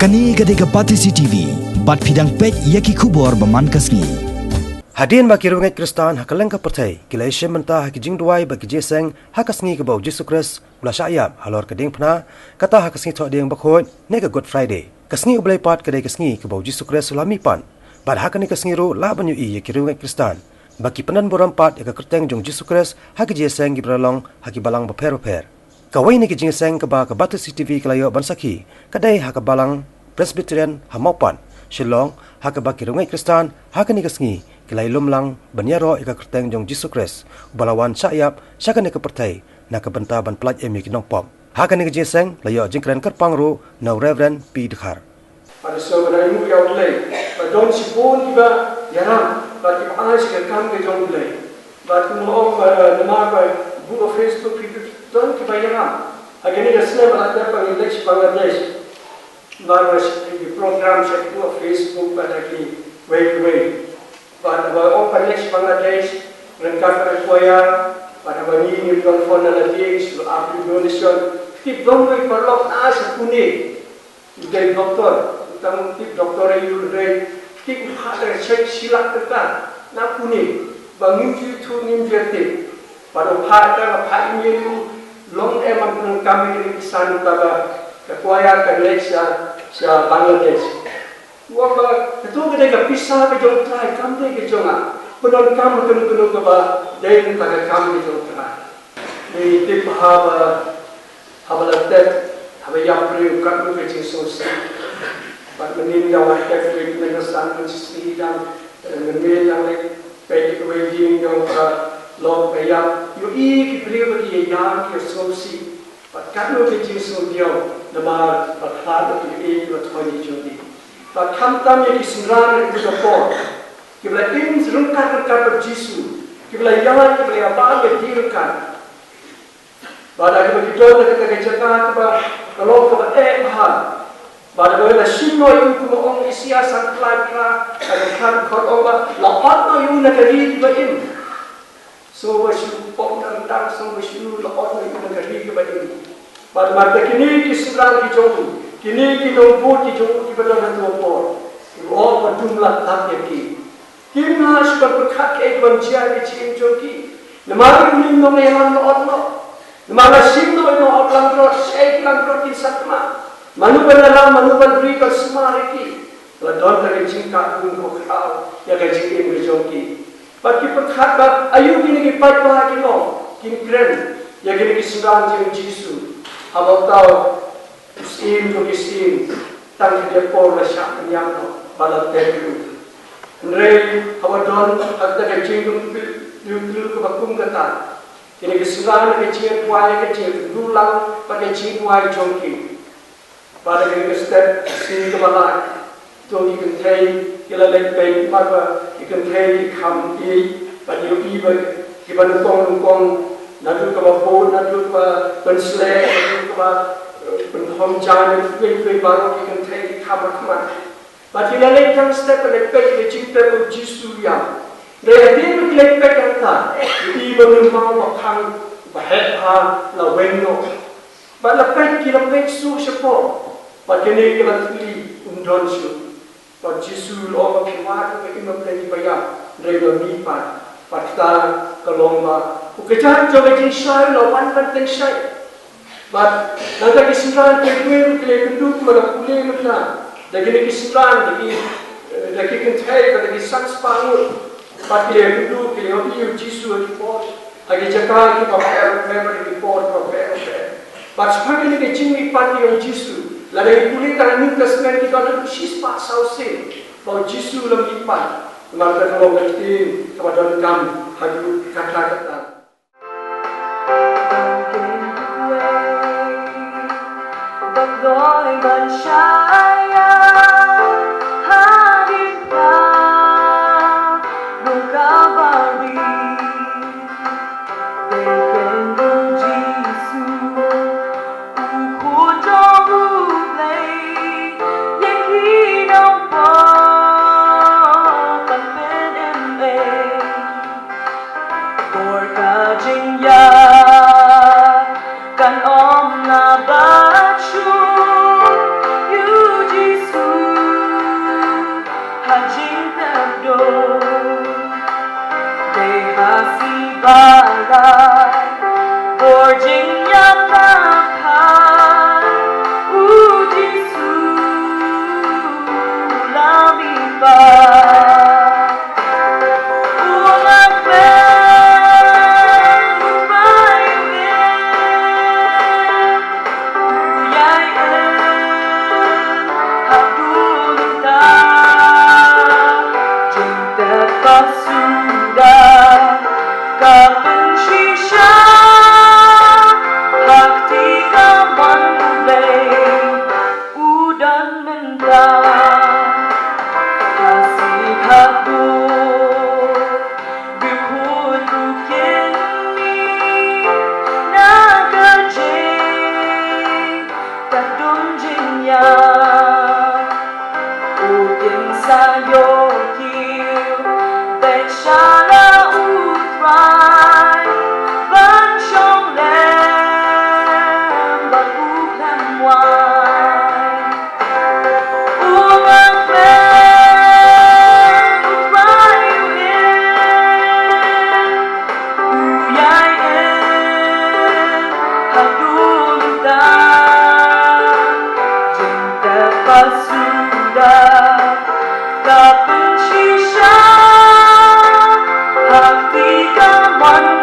Kani gadega Batisi TV, bat fidang pek yaki kubor baman kasni. Hadian bagi rungai Kristan hakalang percaya kila Isya mentah haki jing duai bagi jeseng hakasngi ke bau Yesus Kristus ulah syayab halor keding pena kata hakasngi tok ding bakhoi nega Good Friday. Kasngi ublai pat kedai kasngi ke bau Yesus Kristus ulah mipan. Bad hakani kasngi ru la banyu i yaki rungai Kristan. Bagi penan borampat yaka kerteng jong Yesus Kristus haki jeseng gibralong haki balang beper-beper. Kawai ni kijing seng keba ke Batisi TV kelayo bansaki kadai haka balang Presbyterian Hamopan Shillong haka baki rungai Kristan haka ni kasngi kelai lumlang banyaro ika kerteng jong Yesus Kristus balawan syayap syaka ni kepertai na kebenta ban pelaj emi kinong pom haka ni kijing seng layo jingkren kerpangru na Reverend P. Dekhar. Pada sebenarnya mu yang mulai, pada si pun juga yaram, pada mana sih kam ke jom mulai, pada mu nama buku Facebook itu don kita yaram, agar ni kesana berada pada Indonesia Bangladesh, mana di program saya buku Facebook pada kini way, pada orang Indonesia Bangladesh, rengkat pada kuaya, pada bani ni telefon lagi, sudah aplikasi Indonesia, tip don perlu asal kuning, dari doktor. Tang tip doktor itu dari tip ada cek silat tekan nak kuning bangun tu nimjati pada pada apa ini long emang kami ini kisan pada kekuaya Malaysia sia Bangladesh wabah itu kita pisah ke jom try kami ke jonga penon kami kenu ke ba dari pada kami jom try ni tip haba latet haba yang perlu kami ke sosial Pak menindak warga dari menesan mesti dan menilai lagi baik wedding yang long bayar yo i beliau bagi yang ke solusi Pak kalau kecil sosial nama Pak hal itu bertanya jadi Pak kamtam yang disengaja itu dapat kita ini serungkat berkat Yesus kita yang kita apa yang dilakukan pada kita kita cakap kalau kita hal pada bila sino yung kumuong isiyasan klakla agad kotoba lahat na yung nagarigi ba in so wasu pok ng so wasu lahat na yung nagarigi ba in pada mata kini kisirang kijogu kini kinongbo kijogu kipada na tuwapor all padumlat tatyaki kimna suka berkat keikwan jia kicim jogi namari kuning nong yalan lahat no namara sino yung otlang rot seik lang rot kisatma Manupan dalam manupan berikan semariki. Ladon dari jingka gunung kau yang kecil ini berjoki. Bagi perkata ayu kini kipat lagi no, kini keren. Yang kini kisurang jeng Yesus. Abang tahu isim tu isim. Tang dia por rasyak penyam no, balat terku. Nrei abang agda kecil tu dulu kebakum kata. Kini kisurang kecil kuai kecil dulang pada kecil kuai joki. Pada kita si kepala tu ikan teh kita lepas apa ikan teh ikam pada iba kita nukong nadu kebabon nadu penslek nadu penhomjan nadu baru ikan teh ikam macam pada kita lepas step lepas kita cinta berjisu yang dari dia lepas kata iba memang makan bahaya laweno pada lepas kita lepas su siapa Pada ni kita pilih undon su. Pada Yesus Allah kiwat ke imam lagi bayar dari lipat. Pada kelomba. Ukejan coba jinsai lawan penting sai. But nanti kesimpulan kedua kita duduk mana kulit mana. Lagi ni kesimpulan lagi kentai lagi sans pangur. Pada kita duduk kita hobi Yesus lagi port. Lagi cakap kita pakai lagi port pakai. Pada sebagai ni kecil pati yang Yesus. Lalu kulit tangan minta semen kita ada sispa sausen. Bahawa Yesus lemipan. Maka kalau berarti kepada kami hadu kata-kata. Bagdoy bansyaya hadir ka Bukabari Deken Jisu Uko Kan om na bachu you sayokil Bechana utrai Ban chong lem Ban ulam wai Ulang lem Utrai uin Uyai en Hadul dan Cinta pasudah Tak bersisa Hati kawan